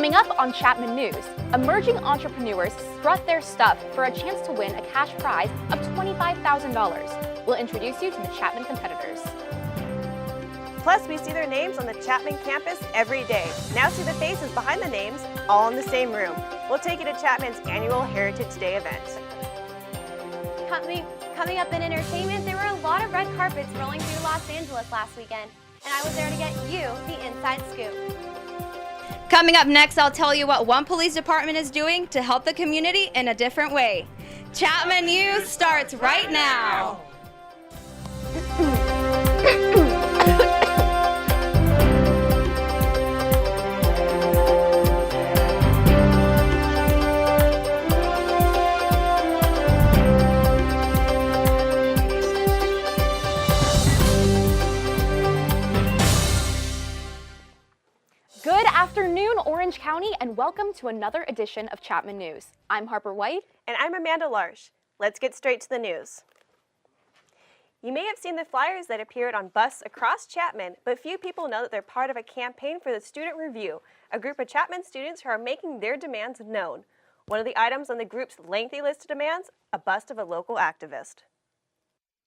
Coming up on Chapman News, emerging entrepreneurs strut their stuff for a chance to win a cash prize of $25,000. We'll introduce you to the Chapman competitors. Plus, we see their names on the Chapman campus every day. Now see the faces behind the names, all in the same room. We'll take you to Chapman's annual Heritage Day event. Coming up in entertainment, there were a lot of red carpets rolling through Los Angeles last weekend, and I was there to get you the inside scoop. Coming up next, I'll tell you what one police department is doing to help the community in a different way. Chapman News starts right now. Good afternoon, Orange County, and welcome to another edition of Chapman News. I'm Harper White. And I'm Amanda Larsh. Let's get straight to the news. You may have seen the flyers that appeared on buses across Chapman, but few people know that they're part of a campaign for the Student Review, a group of Chapman students who are making their demands known. One of the items on the group's lengthy list of demands, a bust of a local activist.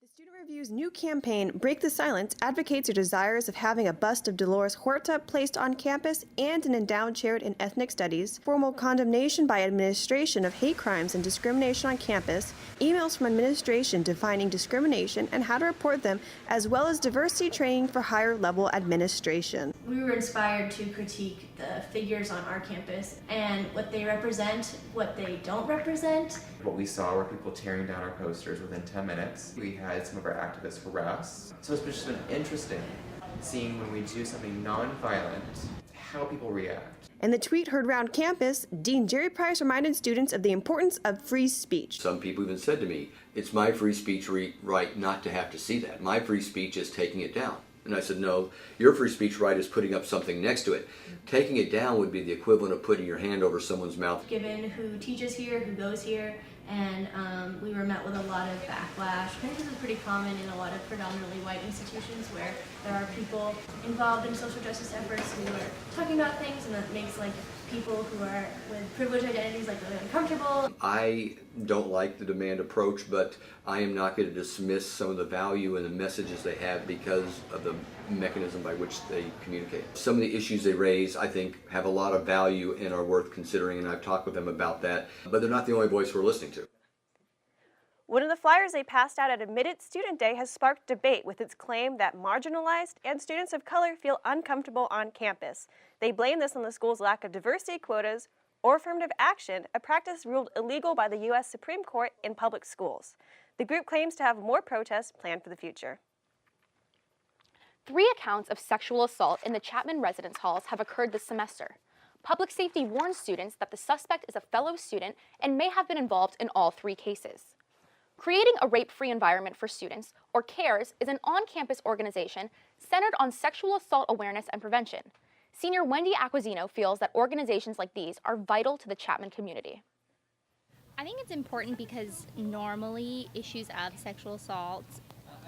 The Student Review's new campaign, Break the Silence, advocates their desires of having a bust of Dolores Huerta placed on campus and an endowed chair in ethnic studies, formal condemnation by administration of hate crimes and discrimination on campus, emails from administration defining discrimination and how to report them, as well as diversity training for higher level administration. We were inspired to critique the figures on our campus and what they represent, what they don't represent. What we saw were people tearing down our posters within 10 minutes. We had some of our activists harass. So it's just been interesting seeing when we do something non-violent, how people react. In the tweet heard around campus, Dean Jerry Price reminded students of the importance of free speech. Some people even said to me, it's my free speech right not to have to see that. My free speech is taking it down. And I said, no, your free speech right is putting up something next to it. Taking it down would be the equivalent of putting your hand over someone's mouth. Given who teaches here, who goes here, and we were met with a lot of backlash. I think this is pretty common in a lot of predominantly white institutions where there are people involved in social justice efforts who are talking about things, and that makes people who are with privileged identities really uncomfortable. I don't like the demand approach, but I am not going to dismiss some of the value and the messages they have because of the mechanism by which they communicate. Some of the issues they raise, I think, have a lot of value and are worth considering, and I've talked with them about that, but they're not the only voice we're listening to. One of the flyers they passed out at Admitted Student Day has sparked debate with its claim that marginalized and students of color feel uncomfortable on campus. They blame this on the school's lack of diversity quotas or affirmative action, a practice ruled illegal by the U.S. Supreme Court in public schools. The group claims to have more protests planned for the future. 3 accounts of sexual assault in the Chapman residence halls have occurred this semester. Public safety warns students that the suspect is a fellow student and may have been involved in all 3 cases. Creating a Rape-Free Environment for Students, or CARES, is an on-campus organization centered on sexual assault awareness and prevention. Senior Wendy Acquisino feels that organizations like these are vital to the Chapman community. I think it's important because normally issues of sexual assault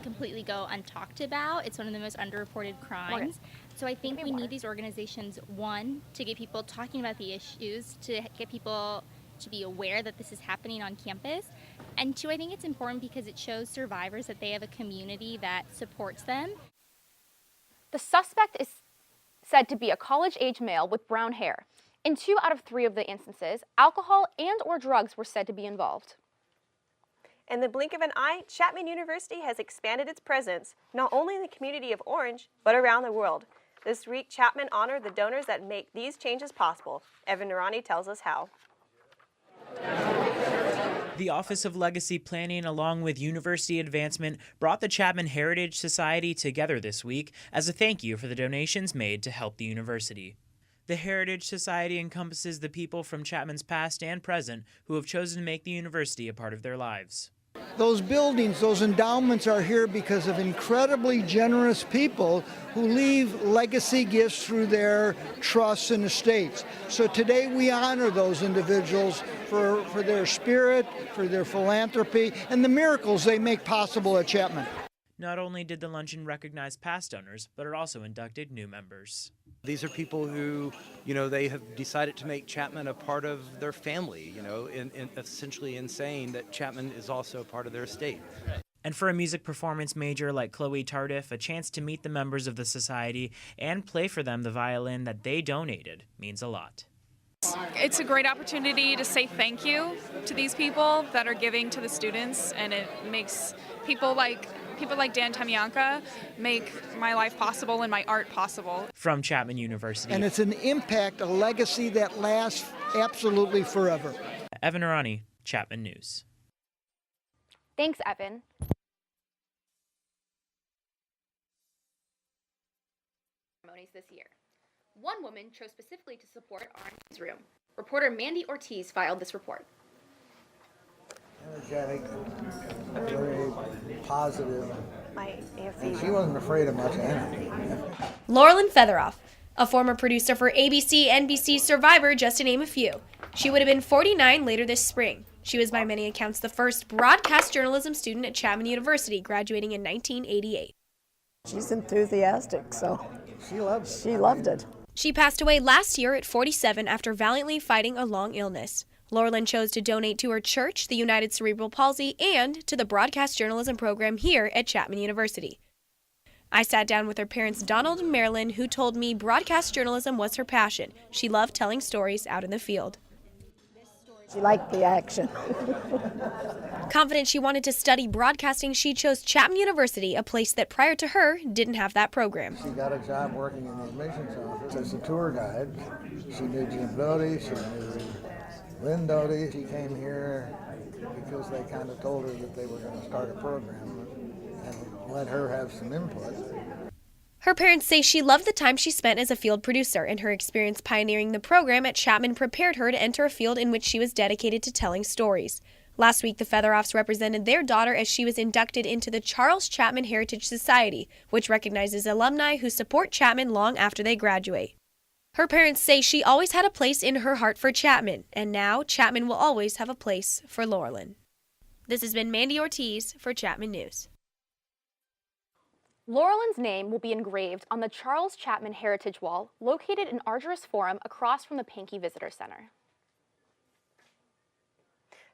completely go untalked about. It's one of the most underreported crimes. So I think we need these organizations, one, to get people talking about the issues, to get people to be aware that this is happening on campus. And 2, I think it's important because it shows survivors that they have a community that supports them. The suspect is said to be a college-age male with brown hair. In 2 out of 3 of the instances, alcohol and/or drugs were said to be involved. In the blink of an eye, Chapman University has expanded its presence, not only in the community of Orange, but around the world. This week, Chapman honored the donors that make these changes possible. Evan Narani tells us how. The Office of Legacy Planning, along with University Advancement, brought the Chapman Heritage Society together this week as a thank you for the donations made to help the university. The Heritage Society encompasses the people from Chapman's past and present who have chosen to make the university a part of their lives. Those buildings, those endowments are here because of incredibly generous people who leave legacy gifts through their trusts and estates. So today we honor those individuals for their spirit, for their philanthropy, and the miracles they make possible at Chapman. Not only did the luncheon recognize past donors, but it also inducted new members. These are people who, they have decided to make Chapman a part of their family, in essentially in saying that Chapman is also a part of their estate. And for a music performance major like Chloe Tardif, a chance to meet the members of the society and play for them the violin that they donated means a lot. It's a great opportunity to say thank you to these people that are giving to the students, and it makes people like Dan Tamianka make my life possible and my art possible. From Chapman University. And it's an impact, a legacy that lasts absolutely forever. Evan Arani, Chapman News. Thanks, Evan. Ceremonies this year. One woman chose specifically to support our newsroom. Reporter Mandy Ortiz filed this report. Energetic, very positive. And she wasn't afraid of much anything. Laurel Feather, a former producer for ABC, NBC, Survivor, just to name a few. She would have been 49 later this spring. She was by many accounts the first broadcast journalism student at Chapman University, graduating in 1988. She's enthusiastic, so she loved it. She passed away last year at 47 after valiantly fighting a long illness. Laurel chose to donate to her church, the United Cerebral Palsy, and to the broadcast journalism program here at Chapman University. I sat down with her parents, Donald and Marilyn, who told me broadcast journalism was her passion. She loved telling stories out in the field. She liked the action. Confident she wanted to study broadcasting, she chose Chapman University, a place that prior to her didn't have that program. She got a job working in the admissions office as a tour guide. She knew Jim Doty, she knew Lynn Doty. She came here because they kind of told her that they were going to start a program and let her have some input. Her parents say she loved the time she spent as a field producer, and her experience pioneering the program at Chapman prepared her to enter a field in which she was dedicated to telling stories. Last week, the Featheroffs represented their daughter as she was inducted into the Charles Chapman Heritage Society, which recognizes alumni who support Chapman long after they graduate. Her parents say she always had a place in her heart for Chapman, and now Chapman will always have a place for Laurel. This has been Mandy Ortiz for Chapman News. Laurelin's name will be engraved on the Charles Chapman Heritage Wall located in Argyris Forum across from the Pankey Visitor Center.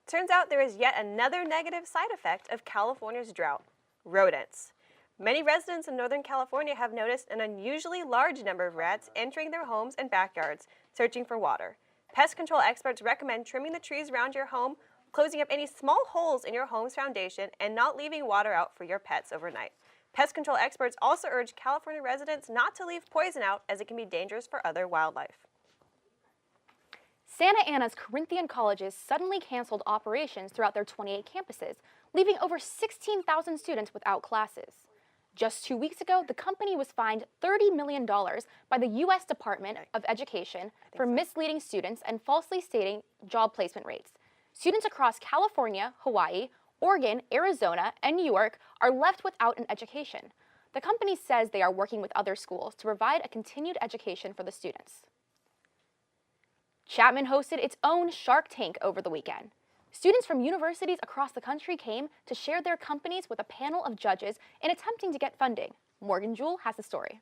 Turns out there is yet another negative side effect of California's drought: rodents. Many residents in Northern California have noticed an unusually large number of rats entering their homes and backyards, searching for water. Pest control experts recommend trimming the trees around your home, closing up any small holes in your home's foundation, and not leaving water out for your pets overnight. Pest control experts also urge California residents not to leave poison out, as it can be dangerous for other wildlife. Santa Ana's Corinthian Colleges suddenly canceled operations throughout their 28 campuses, leaving over 16,000 students without classes. Just 2 weeks ago, the company was fined $30 million by the U.S. Department of Education for misleading students and falsely stating job placement rates. Students across California, Hawaii, Oregon, Arizona, and New York are left without an education. The company says they are working with other schools to provide a continued education for the students. Chapman hosted its own Shark Tank over the weekend. Students from universities across the country came to share their companies with a panel of judges in attempting to get funding. Morgan Jewell has the story.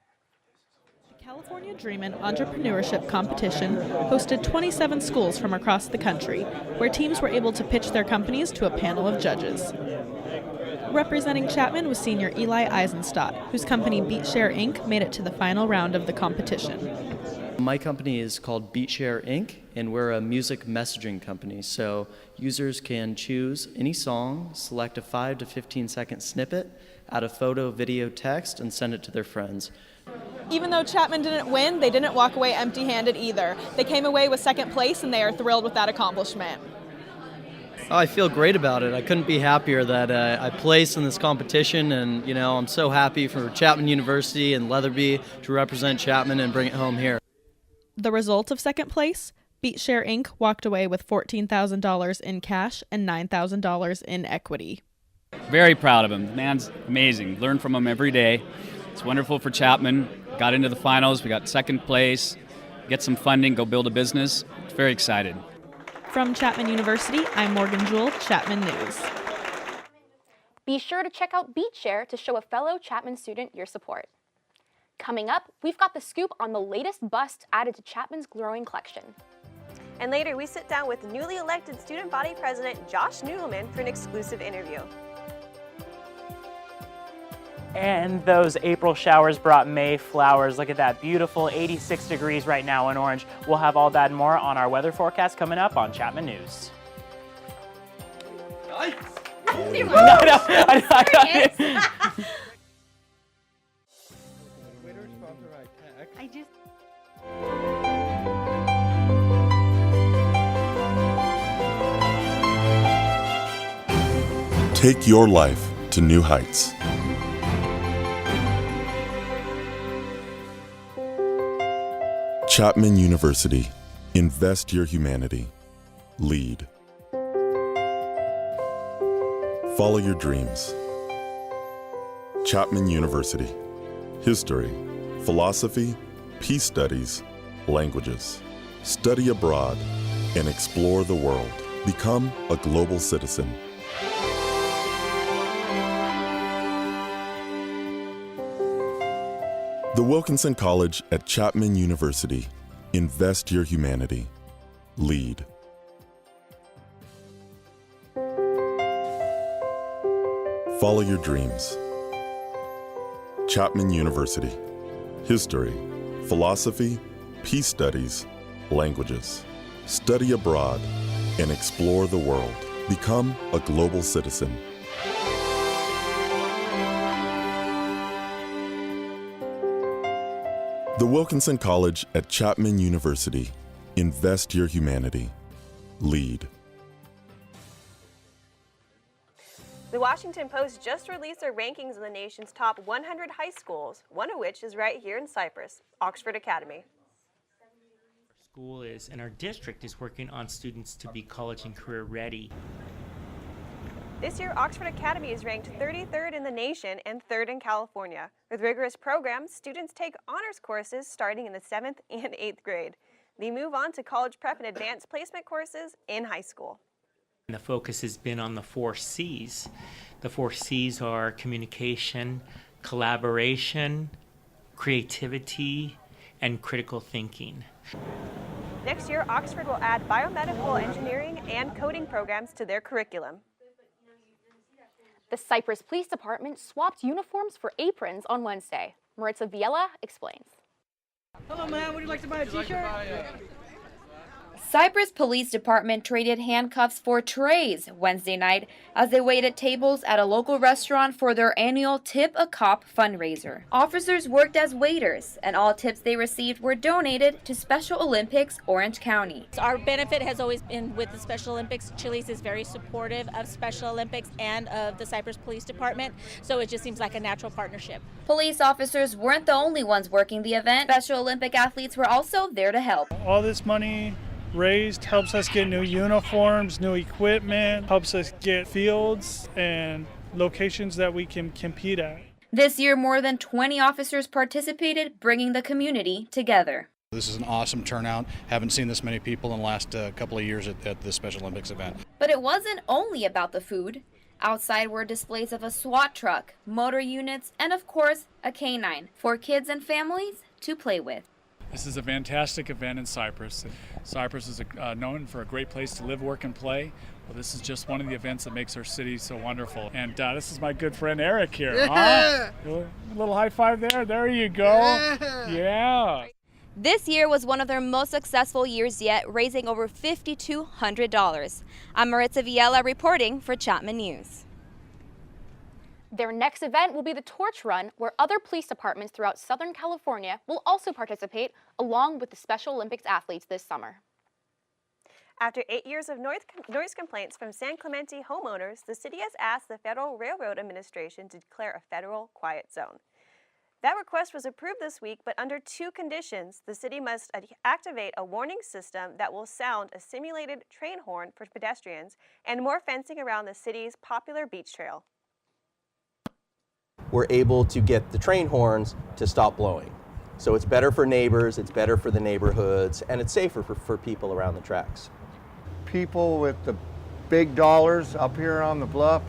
The California Dreamin' Entrepreneurship Competition hosted 27 schools from across the country, where teams were able to pitch their companies to a panel of judges. Representing Chapman was senior Eli Eisenstadt, whose company BeatShare Inc. made it to the final round of the competition. My company is called BeatShare Inc., and we're a music messaging company, so users can choose any song, select a 5 to 15 second snippet, add a photo, video, text, and send it to their friends. Even though Chapman didn't win, they didn't walk away empty-handed either. They came away with second place, and they are thrilled with that accomplishment. Oh, I feel great about it. I couldn't be happier that I placed in this competition, and I'm so happy for Chapman University and Leatherby to represent Chapman and bring it home here. The result of second place? BeatShare Inc. walked away with $14,000 in cash and $9,000 in equity. Very proud of him. The man's amazing. Learn from him every day. It's wonderful for Chapman. Got into the finals. We got second place. Get some funding. Go build a business. Very excited. From Chapman University, I'm Morgan Jewell, Chapman News. Be sure to check out BeatShare to show a fellow Chapman student your support. Coming up, we've got the scoop on the latest busts added to Chapman's growing collection. And later, we sit down with newly elected student body president Josh Nudelman for an exclusive interview. And those April showers brought May flowers. Look at that, beautiful 86 degrees right now in Orange. We'll have all that and more on our weather forecast coming up on Chapman News. Nice. Take your life to new heights. Chapman University. Invest your humanity. Lead. Follow your dreams. Chapman University. History, philosophy, peace studies, languages. Study abroad and explore the world. Become a global citizen. The Wilkinson College at Chapman University. Invest your humanity. Lead. Follow your dreams. Chapman University. History, philosophy, peace studies, languages. Study abroad and explore the world. Become a global citizen. The Wilkinson College at Chapman University. Invest your humanity. Lead. The Washington Post just released their rankings of the nation's top 100 high schools, one of which is right here in Cypress, Oxford Academy. School is, and our district is working on students to be college and career ready. This year, Oxford Academy is ranked 33rd in the nation and 3rd in California. With rigorous programs, students take honors courses starting in the 7th and 8th grade. They move on to college prep and advanced placement courses in high school. And the focus has been on the 4 C's. The 4 C's are communication, collaboration, creativity, and critical thinking. Next year, Oxford will add biomedical engineering and coding programs to their curriculum. The Cypress Police Department swapped uniforms for aprons on Wednesday. Maritza Viella explains. Hello, ma'am. Would you like to buy a t-shirt? Cypress Police Department traded handcuffs for trays Wednesday night as they waited tables at a local restaurant for their annual Tip a Cop fundraiser. Officers worked as waiters, and all tips they received were donated to Special Olympics Orange County. Our benefit has always been with the Special Olympics. Chili's is very supportive of Special Olympics and of the Cypress Police Department, so it just seems like a natural partnership. Police officers weren't the only ones working the event. Special Olympic athletes were also there to help. All this money raised helps us get new uniforms, new equipment, helps us get fields and locations that we can compete at. This year, more than 20 officers participated, bringing the community together. This is an awesome turnout. Haven't seen this many people in the last couple of years at the Special Olympics event. But it wasn't only about the food. Outside were displays of a SWAT truck, motor units, and of course, a canine for kids and families to play with. This is a fantastic event in Cypress. Cypress is known for a great place to live, work, and play. Well, this is just one of the events that makes our city so wonderful. And this is my good friend Eric here. Huh? A little high five there. There you go. Yeah. This year was one of their most successful years yet, raising over $5,200. I'm Maritza Viella reporting for Chapman News. Their next event will be the Torch Run, where other police departments throughout Southern California will also participate, along with the Special Olympics athletes this summer. After 8 years of noise complaints from San Clemente homeowners, the city has asked the Federal Railroad Administration to declare a federal quiet zone. That request was approved this week, but under 2 conditions. The city must activate a warning system that will sound a simulated train horn for pedestrians and more fencing around the city's popular beach trail. We're able to get the train horns to stop blowing. So it's better for neighbors, it's better for the neighborhoods, and it's safer for people around the tracks. People with the big dollars up here on the bluff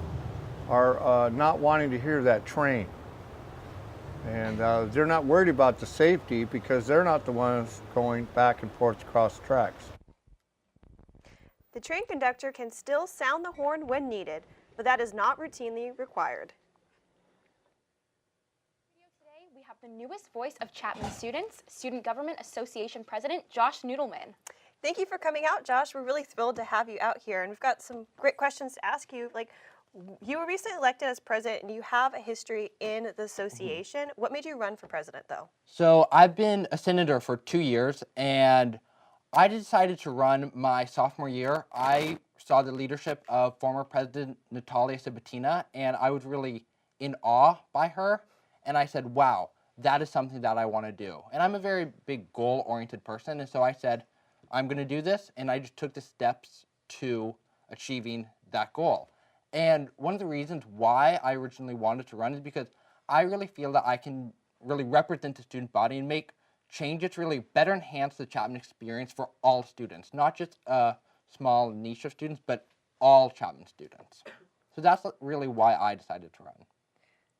are not wanting to hear that train. And they're not worried about the safety because they're not the ones going back and forth across the tracks. The train conductor can still sound the horn when needed, but that is not routinely required. Today, we have the newest voice of Chapman students, Student Government Association President Josh Noodleman. Thank you for coming out, Josh. We're really thrilled to have you out here, and we've got some great questions to ask you. Like, you were recently elected as president, and you have a history in the association. What made you run for president, though? So I've been a senator for 2 years, and I decided to run my sophomore year. I saw the leadership of former President Natalia Sabatina, and I was really in awe by her. And I said, wow, that is something that I want to do. And I'm a very big goal-oriented person, and so I said, I'm going to do this, and I just took the steps to achieving that goal. And one of the reasons why I originally wanted to run is because I really feel that I can really represent the student body and make changes to really better enhance the Chapman experience for all students, not just a small niche of students, but all Chapman students. So that's really why I decided to run.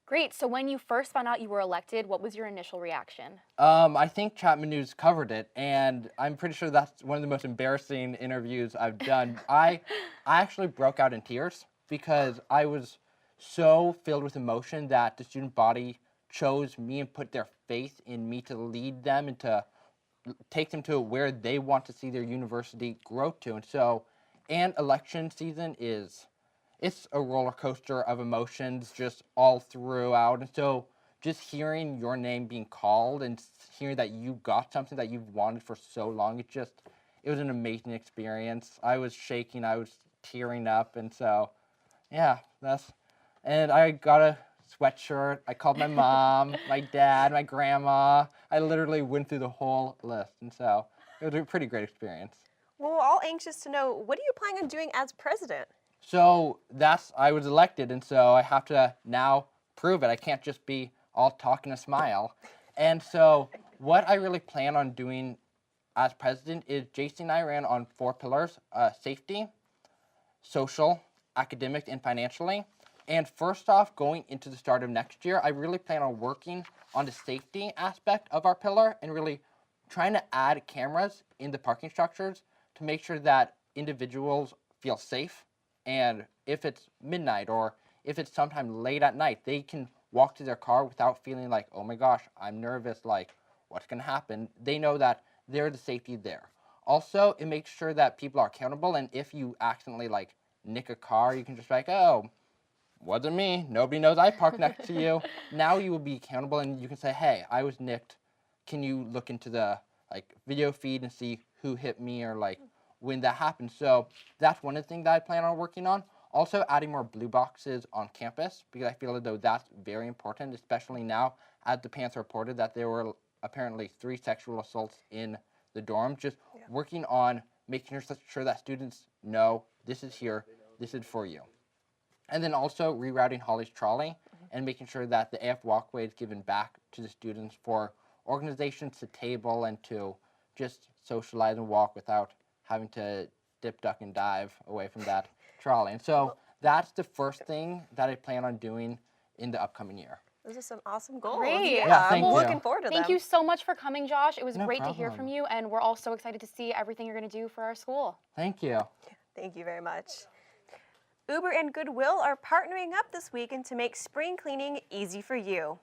Great. So when you first found out you were elected, what was your initial reaction? I think Chapman News covered it, and I'm pretty sure that's one of the most embarrassing interviews I've done. I actually broke out in tears because I was so filled with emotion that the student body chose me and put their faith in me to lead them and to take them to where they want to see their university grow to. And election season it's a roller coaster of emotions just all throughout. And so just hearing your name being called and hearing that you got something that you've wanted for so long, it was an amazing experience. I was shaking, I was tearing up, and so, yeah, and I got a sweatshirt. I called my mom, my dad, my grandma. I literally went through the whole list, and so it was a pretty great experience. Well, we're all anxious to know, what are you planning on doing as president? So I was elected, and so I have to now prove it. I can't just be all talk and a smile. And so what I really plan on doing as president is JC and I ran on 4 pillars: safety, social, academic, and financially. And first off, going into the start of next year, I really plan on working on the safety aspect of our pillar and really trying to add cameras in the parking structures to make sure that individuals feel safe. And if it's midnight or if it's sometime late at night, they can walk to their car without feeling like, oh my gosh, I'm nervous, like, what's going to happen? They know that there's the safety there. Also, it makes sure that people are accountable, and if you accidentally, like, nick a car, you can just be like, oh, wasn't me. Nobody knows I parked next to you. Now you will be accountable, and you can say, hey, I was nicked. Can you look into the, like, video feed and see who hit me or, like, when that happened? So that's one of the things that I plan on working on. Also adding more blue boxes on campus, because I feel as though that's very important, especially now as the parents reported that there were apparently 3 sexual assaults in the dorm. Just working on making sure that students know this is here, this is for you. And then also rerouting Holly's trolley and making sure that the AF walkway is given back to the students for organizations to table and to just socialize and walk without having to dip, duck, and dive away from that trolley. And so that's the first thing that I plan on doing in the upcoming year. Those are some awesome goals. Great. Yeah, thank you. Looking forward to them. Thank you so much for coming, Josh. It was No great to hear problem. from you, and we're all so excited to see everything you're going to do for our school. Thank you. Thank you very much. Uber and Goodwill are partnering up this weekend to make spring cleaning easy for you.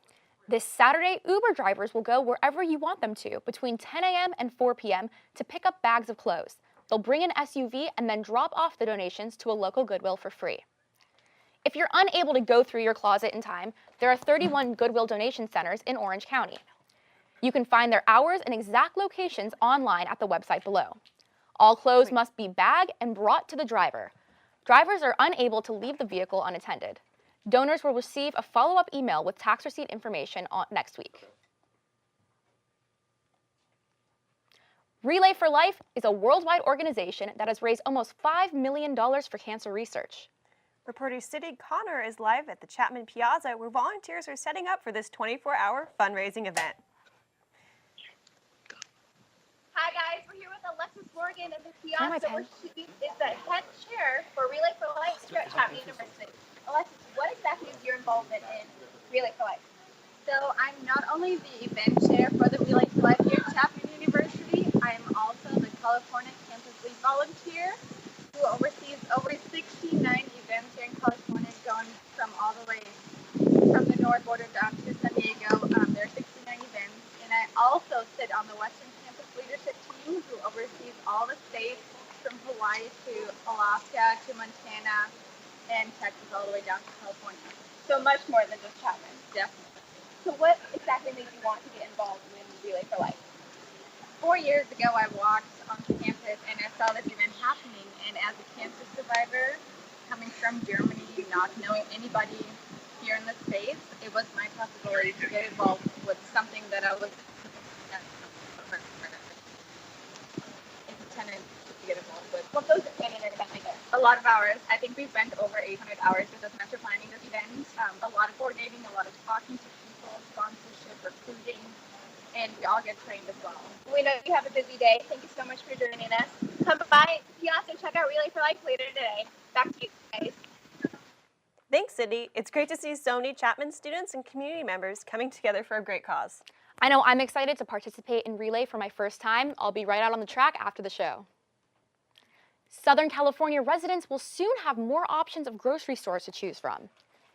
This Saturday, Uber drivers will go wherever you want them to between 10 a.m. and 4 p.m. to pick up bags of clothes. They'll bring an SUV and then drop off the donations to a local Goodwill for free. If you're unable to go through your closet in time, there are 31 Goodwill donation centers in Orange County. You can find their hours and exact locations online at the website below. All clothes must be bagged and brought to the driver. Drivers are unable to leave the vehicle unattended. Donors will receive a follow-up email with tax receipt information next week. Relay for Life is a worldwide organization that has raised almost $5 million for cancer research. Reporter Sidney Connor is live at the Chapman Piazza, where volunteers are setting up for this 24-hour fundraising event. Hi guys, we're here with Alexis Morgan at the Piazza, where she is the head chair for Relay for Life here at Chapman University. Alexis, what exactly is your involvement in Relay for Life? So I'm not only the event chair for the Relay for Life here at Chapman University, I am also the California Campus Lead Volunteer who oversees over 69 events here in California, going from all the way from the north border down to San Diego. There are 69 events, and I also sit on the Western Campus Leadership Team who oversees all the states from Hawaii to Alaska to Montana and Texas all the way down to California. So much more than just Chapman, definitely. So what exactly made you want to get involved in Relay for Life? 4 years ago, I walked onto campus and I saw this event happening. And as a cancer survivor, coming from Germany, not knowing anybody here in the States, it was my possibility to get involved with something that I was intended to get involved with. What goes in an event like this? A lot of hours. I think we spent over 800 hours with the semester planning this event. A lot of coordinating, a lot of talking to people, sponsorship, recruiting, and we all get trained as well. We know you have a busy day. Thank you so much for joining us. Come by the kiosk and check out Relay for Life later today. Back to you guys. Thanks, Sydney. It's great to see so many Chapman students and community members coming together for a great cause. I know I'm excited to participate in Relay for my first time. I'll be right out on the track after the show. Southern California residents will soon have more options of grocery stores to choose from.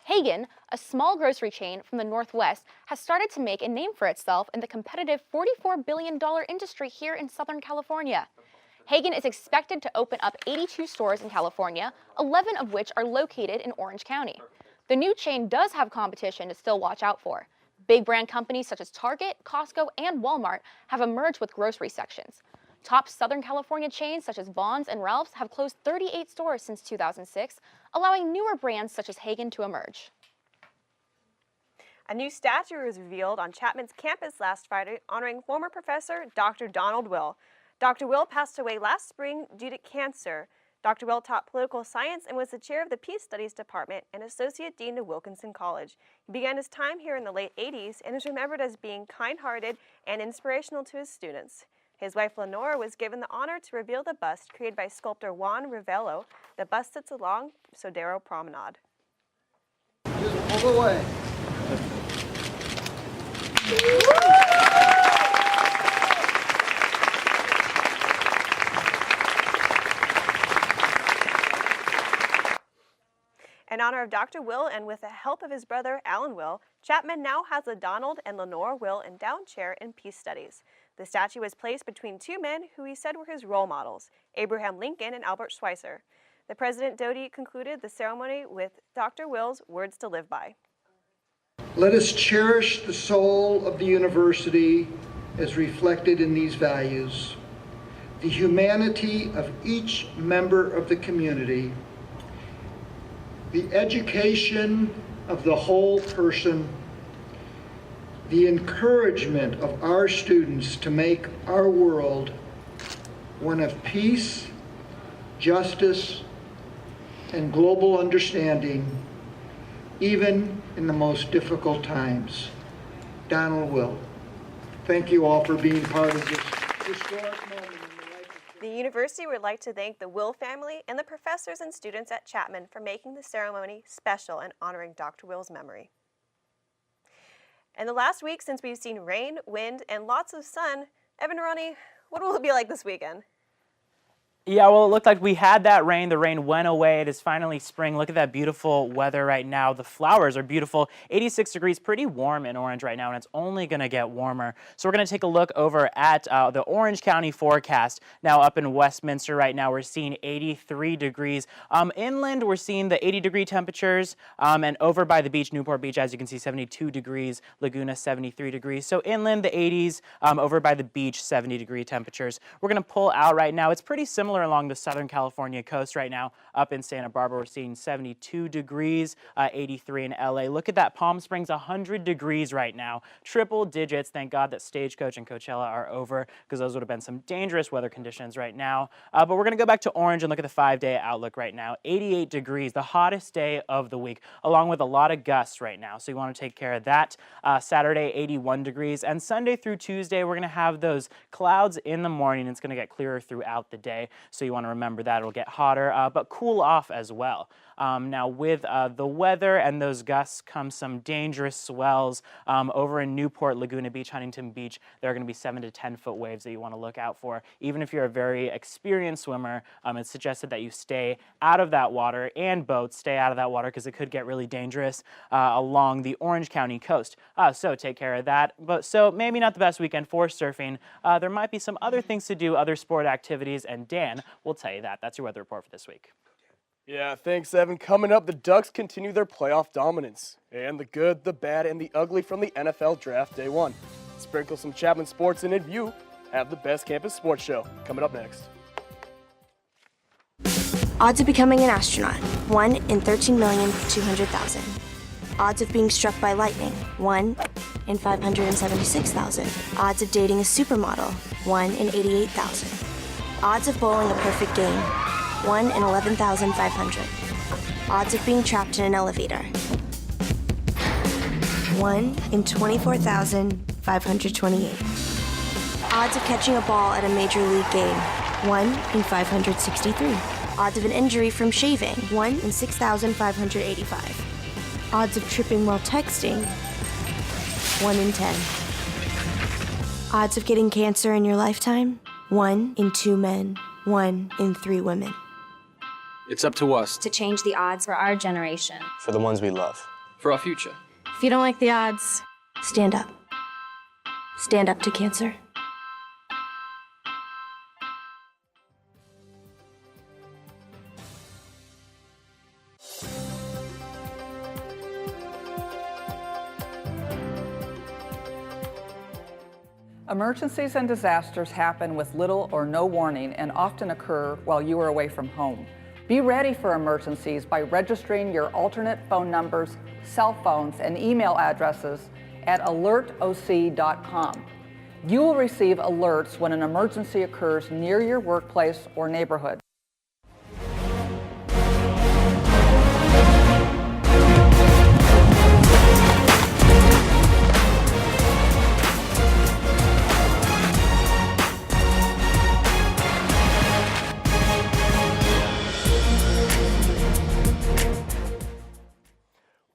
Hagan, a small grocery chain from the Northwest, has started to make a name for itself in the competitive $44 billion industry here in Southern California. Hagan is expected to open up 82 stores in California, 11 of which are located in Orange County. The new chain does have competition to still watch out for. Big brand companies such as Target, Costco, and Walmart have emerged with grocery sections. Top Southern California chains such as Vons and Ralph's have closed 38 stores since 2006, allowing newer brands such as Hagan to emerge. A new statue was revealed on Chapman's campus last Friday honoring former professor Dr. Donald Will. Dr. Will passed away last spring due to cancer. Dr. Will taught political science and was the chair of the Peace Studies Department and associate dean of Wilkinson College. He began his time here in the late 80s and is remembered as being kind-hearted and inspirational to his students. His wife Lenora was given the honor to reveal the bust created by sculptor Juan Rivello. The bust sits along Sodero Promenade. Just pull away. In honor of Dr. Will and with the help of his brother Alan Will, Chapman now has a Donald and Lenora Will endowed chair in peace studies. The statue was placed between two men who he said were his role models, Abraham Lincoln and Albert Schweitzer. The President Doty concluded the ceremony with Dr. Will's words to live by. Let us cherish the soul of the university as reflected in these values, the humanity of each member of the community, the education of the whole person, the encouragement of our students to make our world one of peace, justice, and global understanding, even in the most difficult times. Donald Will. Thank you all for being part of this historic moment in the life of The university would like to thank the Will family and the professors and students at Chapman for making the ceremony special and honoring Dr. Will's memory. In the last week since we've seen rain, wind, and lots of sun, Evan and Ronnie, what will it be like this weekend? Yeah, well, it looked like we had that rain. The rain went away. It is finally spring. Look at that beautiful weather right now. The flowers are beautiful. 86 degrees, pretty warm in Orange right now, and it's only going to get warmer. So we're going to take a look over at the Orange County forecast. Now up in Westminster right now, we're seeing 83 degrees. Inland, we're seeing the 80-degree temperatures, and over by the beach, Newport Beach, as you can see, 72 degrees. Laguna, 73 degrees. So inland, the 80s. Over by the beach, 70-degree temperatures. We're going to pull out right now. It's pretty similar along the Southern California coast right now. Up in Santa Barbara, we're seeing 72 degrees, 83 in LA. Look at that, Palm Springs, 100 degrees right now. Triple digits. Thank God that Stagecoach and Coachella are over, because those would have been some dangerous weather conditions right now. But we're going to go back to Orange and look at the 5-day outlook right now. 88 degrees, the hottest day of the week, along with a lot of gusts right now. So you want to take care of that. Saturday, 81 degrees. And Sunday through Tuesday, we're going to have those clouds in the morning. It's going to get clearer throughout the day. So you want to remember that it'll get hotter, but cool off as well. Now with the weather and those gusts come some dangerous swells. Over in Newport, Laguna Beach, Huntington Beach, there are going to be 7 to 10 foot waves that you want to look out for. Even if you're a very experienced swimmer, it's suggested that you stay out of that water, and boats stay out of that water because it could get really dangerous along the Orange County coast. So take care of that. So maybe not the best weekend for surfing. There might be some other things to do, other sport activities, and Dan will tell you that. That's your weather report for this week. Yeah, thanks, Evan. Coming up, the Ducks continue their playoff dominance. And the good, the bad, and the ugly from the NFL Draft Day 1. Sprinkle some Chapman sports in it. You have the best campus sports show. Coming up next. Odds of becoming an astronaut, 1 in 13,200,000. Odds of being struck by lightning, 1 in 576,000. Odds of dating a supermodel, 1 in 88,000. Odds of bowling a perfect game, 1 in 11,500. Odds of being trapped in an elevator, 1 in 24,528. Odds of catching a ball at a major league game, 1 in 563. Odds of an injury from shaving, 1 in 6,585. Odds of tripping while texting, 1 in 10. Odds of getting cancer in your lifetime, 1 in 2 men, 1 in 3 women. It's up to us. To change the odds for our generation. For the ones we love. For our future. If you don't like the odds, stand up. Stand up to cancer. Emergencies and disasters happen with little or no warning and often occur while you are away from home. Be ready for emergencies by registering your alternate phone numbers, cell phones, and email addresses at alertoc.com. You will receive alerts when an emergency occurs near your workplace or neighborhood.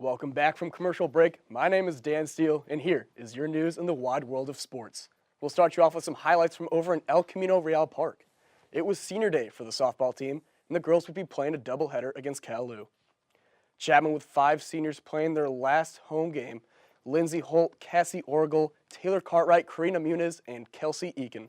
Welcome back from commercial break. My name is Dan Steele, and here is your news in the wide world of sports. We'll start you off with some highlights from over in El Camino Real Park. It was senior day for the softball team, and the girls would be playing a doubleheader against Calaloo. Chapman with 5 seniors playing their last home game: Lindsay Holt, Cassie Orgel, Taylor Cartwright, Karina Muniz, and Kelsey Eakin.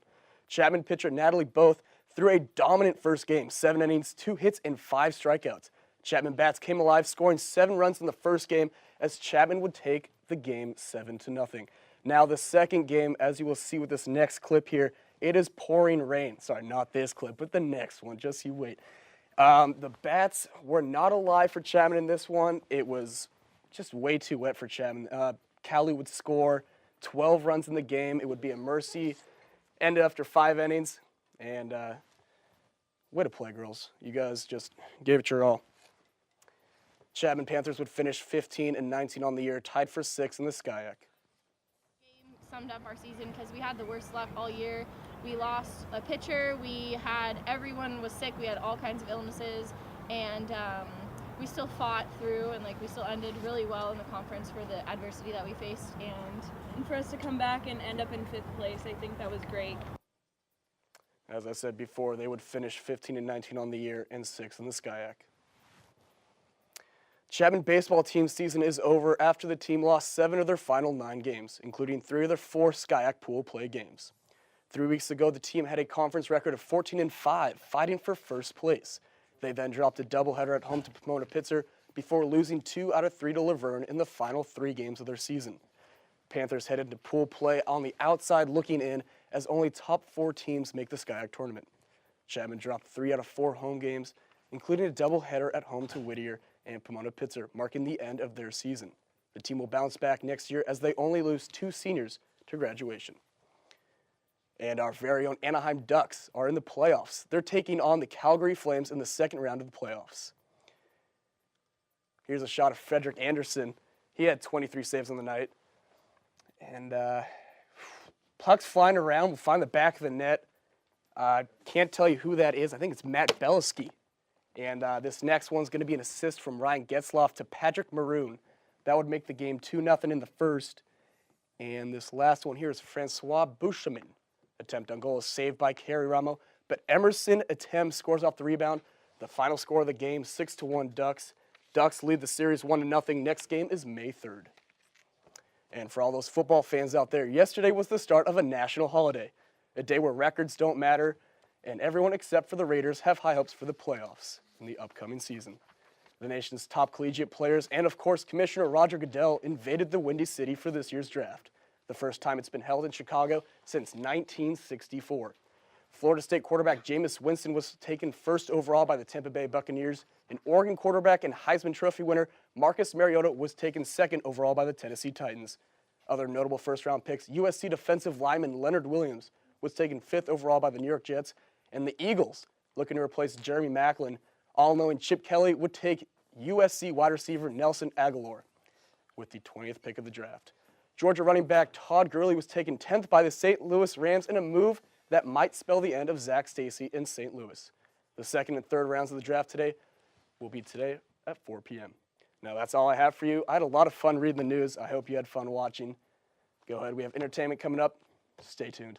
Chapman pitcher Natalie Both threw a dominant first game, 7 innings, 2 hits, and 5 strikeouts. Chapman bats came alive, scoring 7 runs in the first game as Chapman would take the game 7-0. Now the second game, as you will see with this next clip here, it is pouring rain. Sorry, not this clip, but the next one. Just you wait. The bats were not alive for Chapman in this one. It was just way too wet for Chapman. Cali would score 12 runs in the game. It would be a mercy. Ended after 5 innings. And way to play, girls. You guys just gave it your all. Chapman Panthers would finish 15-19 on the year, tied for 6th in the SCIAC. Summed up our season because we had the worst luck all year. We lost a pitcher, everyone was sick, we had all kinds of illnesses, and we still fought through, and we still ended really well in the conference for the adversity that we faced. And for us to come back and end up in 5th place, I think that was great. As I said before, they would finish 15-19 on the year and 6th in the SCIAC. Chapman baseball team season is over after the team lost 7 of their final 9 games, including 3 of their 4 SCIAC pool play games. 3 weeks ago, the team had a conference record of 14-5, fighting for first place. They then dropped a doubleheader at home to Pomona-Pitzer before losing 2 out of 3 to Laverne in the final 3 games of their season. Panthers headed to pool play on the outside looking in as only top 4 teams make the SCIAC tournament. Chapman dropped 3 out of 4 home games, including a doubleheader at home to Whittier and Pomona-Pitzer, marking the end of their season. The team will bounce back next year as they only lose 2 seniors to graduation. And our very own Anaheim Ducks are in the playoffs. They're taking on the Calgary Flames in the second round of the playoffs. Here's a shot of Frederick Anderson. He had 23 saves on the night. And pucks flying around. We'll find the back of the net. Can't tell you who that is. I think it's Matt Beliski. And this next one's going to be an assist from Ryan Getzloff to Patrick Maroon. That would make the game 2-0 in the first. And this last one here is Francois Bouchamin. Attempt on goal is saved by Kerry Ramo, but Emerson Atem scores off the rebound. The final score of the game, 6-1 Ducks. Ducks lead the series 1-0. Next game is May 3rd. And for all those football fans out there, yesterday was the start of a national holiday, a day where records don't matter, and everyone except for the Raiders have high hopes for the playoffs in the upcoming season. The nation's top collegiate players and, of course, Commissioner Roger Goodell invaded the Windy City for this year's draft, the first time it's been held in Chicago since 1964. Florida State quarterback Jameis Winston was taken first overall by the Tampa Bay Buccaneers, and Oregon quarterback and Heisman Trophy winner Marcus Mariota was taken second overall by the Tennessee Titans. Other notable first-round picks, USC defensive lineman Leonard Williams was taken fifth overall by the New York Jets, and the Eagles, looking to replace Jeremy Maclin, all-knowing Chip Kelly would take USC wide receiver Nelson Aguilar with the 20th pick of the draft. Georgia running back Todd Gurley was taken 10th by the St. Louis Rams in a move that might spell the end of Zach Stacy in St. Louis. The second and third rounds of the draft today will be today at 4 p.m. Now that's all I have for you. I had a lot of fun reading the news. I hope you had fun watching. Go ahead, we have entertainment coming up. Stay tuned.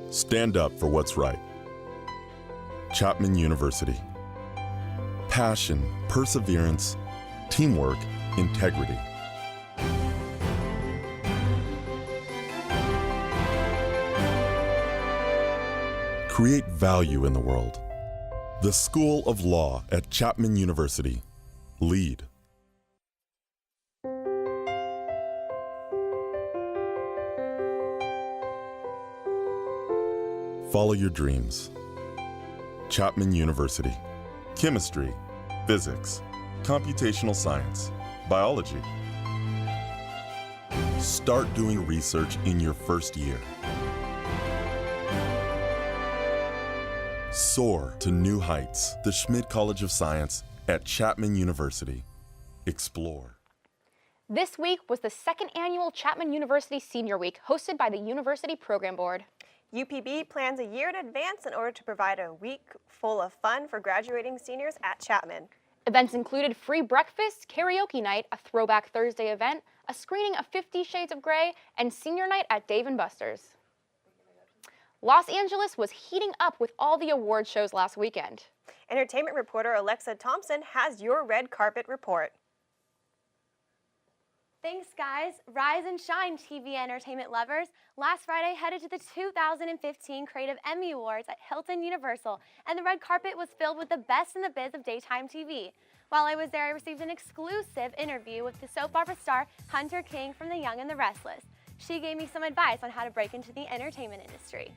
Stand up for what's right. Chapman University. Passion, perseverance, teamwork, integrity. Create value in the world. The School of Law at Chapman University. Lead. Follow your dreams. Chapman University. Chemistry, physics, computational science, biology. Start doing research in your first year. Soar to new heights. The Schmidt College of Science at Chapman University. Explore. This week was the second annual Chapman University Senior Week, hosted by the University Program Board. UPB plans a year in advance in order to provide a week full of fun for graduating seniors at Chapman. Events included free breakfast, karaoke night, a Throwback Thursday event, a screening of 50 Shades of Grey, and senior night at Dave & Buster's. Los Angeles was heating up with all the award shows last weekend. Entertainment reporter Alexa Thompson has your red carpet report. Thanks, guys. Rise and shine, TV entertainment lovers. Last Friday, headed to the 2015 Creative Emmy Awards at Hilton Universal, and the red carpet was filled with the best in the biz of daytime TV. While I was there, I received an exclusive interview with the soap opera star Hunter King from The Young and the Restless. She gave me some advice on how to break into the entertainment industry.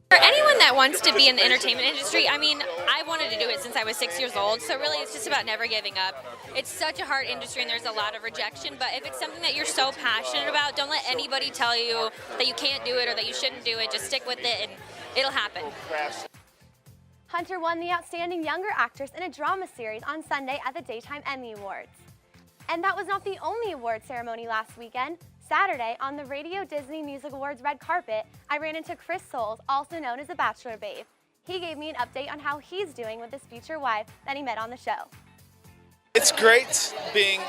For anyone that wants to be in the entertainment industry, I mean, I wanted to do it since I was 6 years old, so really it's just about never giving up. It's such a hard industry and there's a lot of rejection, but if it's something that you're so passionate about, don't let anybody tell you that you can't do it or that you shouldn't do it. Just stick with it and it'll happen. Hunter won the Outstanding Younger Actress in a Drama Series on Sunday at the Daytime Emmy Awards. And that was not the only award ceremony last weekend. Saturday, on the Radio Disney Music Awards red carpet, I ran into Chris Soules, also known as the Bachelor Babe. He gave me an update on how he's doing with his future wife that he met on the show. It's great being,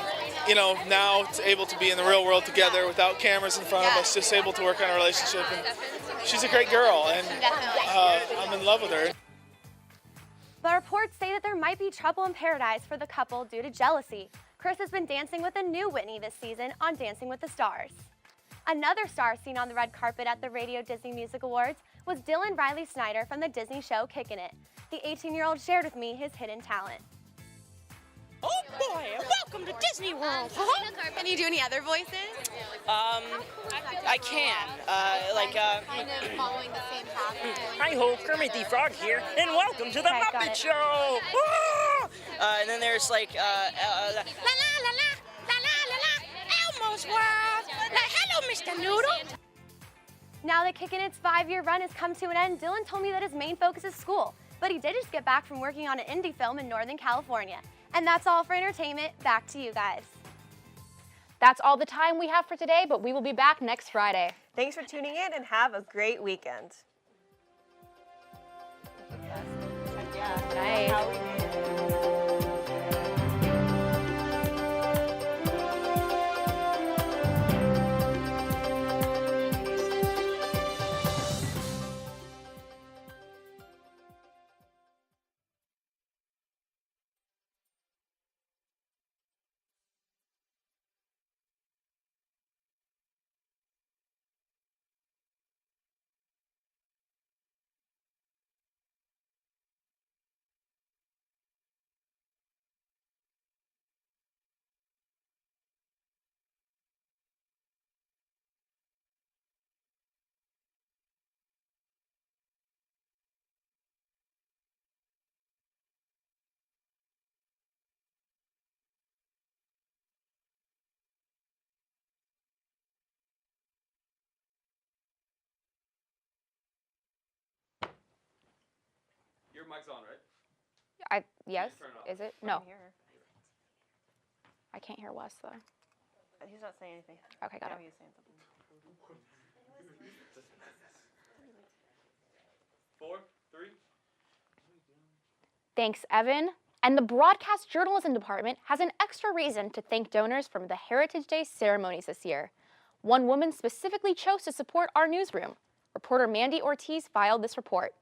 now able to be in the real world together without cameras in front of us, just able to work on a relationship. And she's a great girl, and I'm in love with her. But reports say that there might be trouble in paradise for the couple due to jealousy. Chris has been dancing with a new Whitney this season on Dancing with the Stars. Another star seen on the red carpet at the Radio Disney Music Awards was Dylan Riley Snyder from the Disney show Kickin' It. The 18-year-old shared with me his hidden talent. Oh boy, welcome to Disney World. Can you do any other voices? I can. Kind of following the same path. Hi-ho, Kermit the Frog here, and welcome to the Muppet Show. And then there's la la la la la la la, Elmo's World. Hello, Mr. Noodle. Now that Kickin' It's 5-year run has come to an end, Dylan told me that his main focus is school, but he did just get back from working on an indie film in Northern California. And that's all for entertainment. Back to you guys. That's all the time we have for today, but we will be back next Friday. Thanks for tuning in and have a great weekend. Night. Your mic's on, right? Yes? Turn it off. Is it? No. I can't hear Wes, though. He's not saying anything. Okay, got it. He's saying something. 4, 3. Thanks, Evan. And the Broadcast Journalism Department has an extra reason to thank donors from the Heritage Day ceremonies this year. One woman specifically chose to support our newsroom. Reporter Mandy Ortiz filed this report.